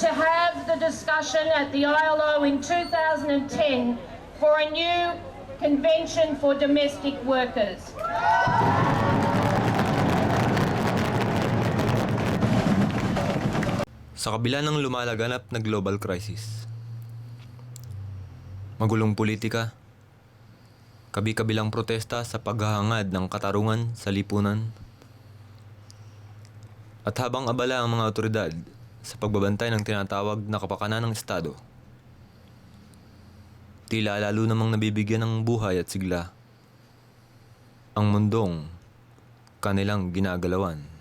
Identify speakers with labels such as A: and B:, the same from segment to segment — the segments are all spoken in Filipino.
A: to have the discussion at the ILO in 2010 for a new Convention for Domestic Workers.
B: Sa kabila ng lumalaganap na global crisis, magulong politika, kabi-kabilang protesta sa paghahangad ng katarungan sa lipunan, at habang abala ang mga otoridad sa pagbabantay ng tinatawag na kapakanan ng Estado, tila lalo namang nabibigyan ng buhay at sigla ang mundong kanilang ginagalawan.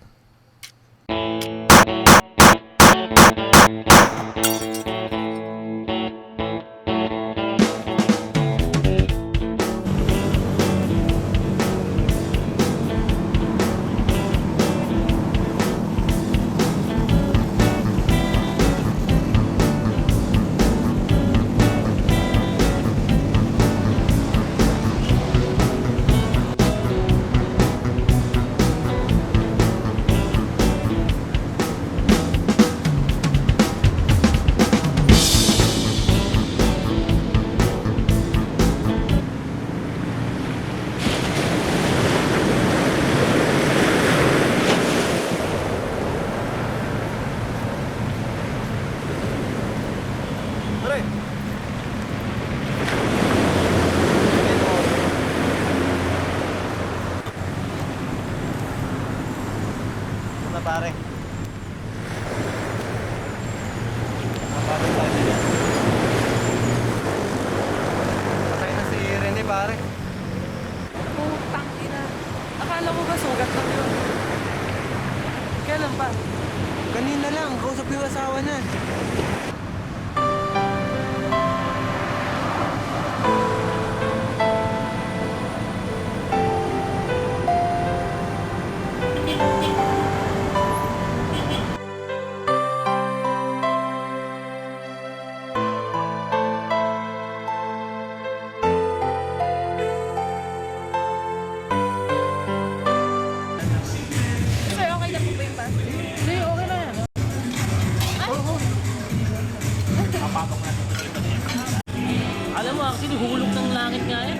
C: Pare. Patay na si Rene, pare.
D: Putang ina. Akala ko ba sugat lang yun? Kailan pa?
C: Kanina lang, kausap yung asawa niya.
D: Sir, okay na po ba yung bus? Hindi, okay na yan.
E: Alam mo, actually, hulog ng langit nga yan.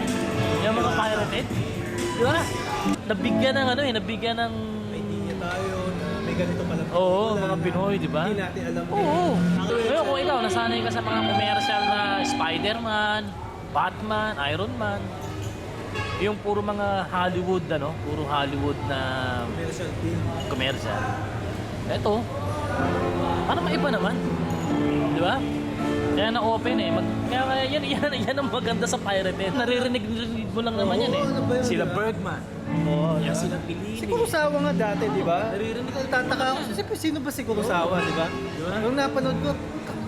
E: Yung mga pirated. Di ba? Nabigyan ng nabigyan ng...
C: Hindi tayo na may ganito pala.
E: Oo, mga Pinoy, di ba?
C: Hindi natin alam.
E: Oo. Ngayon, kung ikaw, nasanay ka sa mga commercial na Spider-Man, Batman, Iron Man, yung puro mga Hollywood, puro Hollywood na
C: Commercial team.
E: commercial. Eto, parang maiba naman. Di ba? Kaya na-open kaya yan ang maganda sa pirated. Naririnig mo lang naman yan eh.
C: ano ba yun?
E: Sila Bergman. Oo, yan sila Pilini.
C: Si Kurosawa nga dati, di ba?
E: Naririnig ko.
C: Tataka ako, sino ba si Kurosawa, di ba? Nung napanood ko,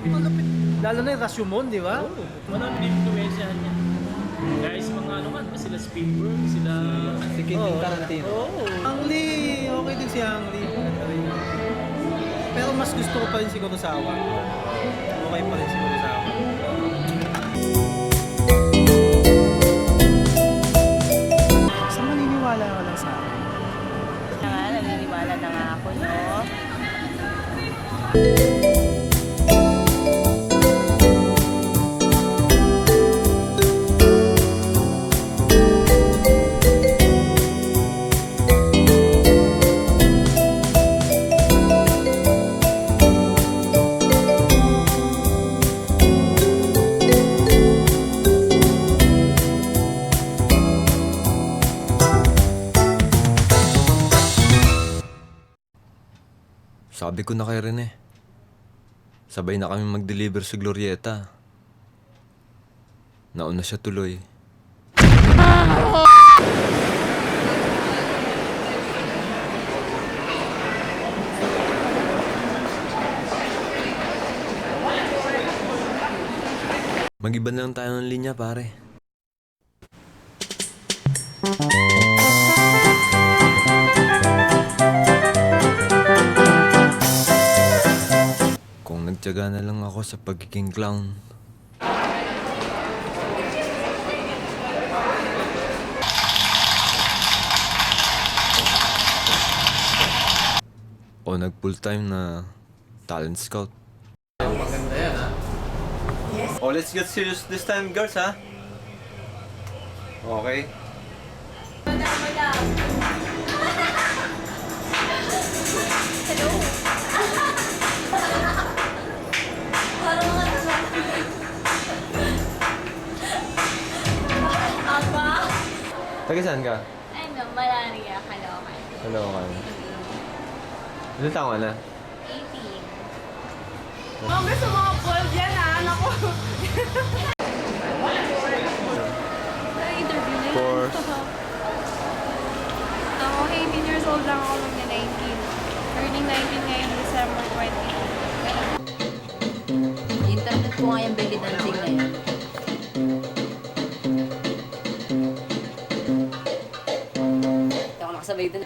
C: malapit. Lalo na yung Rashomon, di ba?
E: Manong influensyahan niya. Guys, mga sila Spielberg, sila...
C: Si Quentin Tarantino.
E: Oo.
C: Ang Lee, okay din si Ang Lee. Pero mas gusto ko pa rin si Kurosawa. Okay pa rin si Kurosawa. Sa maniniwala ka lang sa akin.
D: Naniniwala na nga ako, no?
B: Sabi ko na kay Rene, sabay na kami mag-deliver sa Glorieta. Nauna siya tuloy. Mag-iba na lang tayo ng linya, pare. Kung nagtiyaga na lang ako sa pagiging clown. O nag full time na talent scout. Maganda yan, ha? Oh, let's get serious this time, girls, ha? Okay.
F: Apa?
B: Taga saan ka?
F: Ano, malaria, Caloocan.
B: Hello, kan. Ilan taon ka na?
F: 18.
D: Mami, sa mga bold yan ah. Naku.
F: Na-interview na
B: Of course.
F: Ako, 18 years old lang ako nung na 19. Turning 19 ngayon, December 20.
G: Internet ko nga yung belly dancing na yun. Hindi ako nakasabay dun.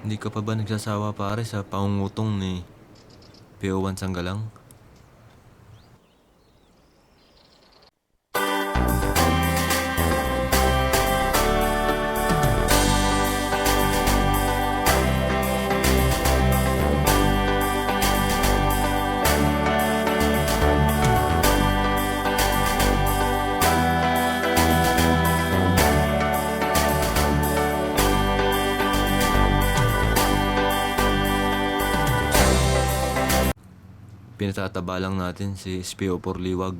B: Hindi ka pa ba nagsasawa pare sa pangungutong ni PO1 Sanggalang? Pinatataba lang natin si SPO4 Liwag.